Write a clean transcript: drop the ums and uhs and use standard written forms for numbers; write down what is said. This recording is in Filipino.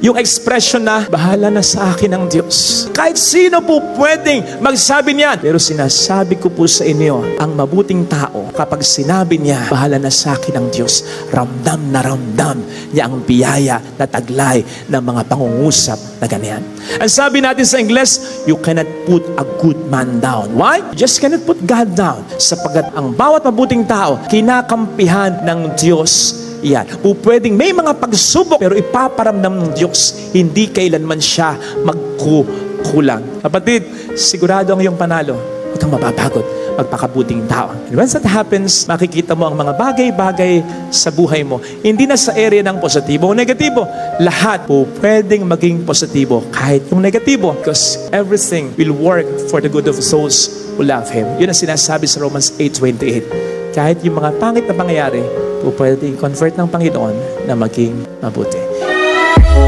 yung expression na, bahala na sa akin ang Diyos. Kahit sino po pwedeng magsabi niyan. Pero sinasabi ko po sa inyo, ang mabuting tao, kapag sinabi niya, bahala na sa akin ang Diyos, ramdam na ramdam niya ang biyaya na taglay ng mga pangungusap na ganyan. Ang sabi natin sa Ingles, you cannot put a good man down. Why? You just cannot put God down. Sapagkat ang bawat mabuting tao, kinakampihan ng Diyos yan. Pwedeng may mga pagsubok, pero ipaparamdam ng Diyos, hindi kailanman siya magkukulang. Kapatid, sigurado ang iyong panalo. Huwag kang mapapagod, magpakabuting tao. And once that happens, makikita mo ang mga bagay-bagay sa buhay mo. Hindi na sa area ng positibo o negatibo. Lahat po pwedeng maging positibo, kahit yung negatibo. Because everything will work for the good of souls who love Him. Yun ang sinasabi sa Romans 8:28. Kahit yung mga pangit na pangyayari, po pwede i-convert ng Panginoon na maging mabuti.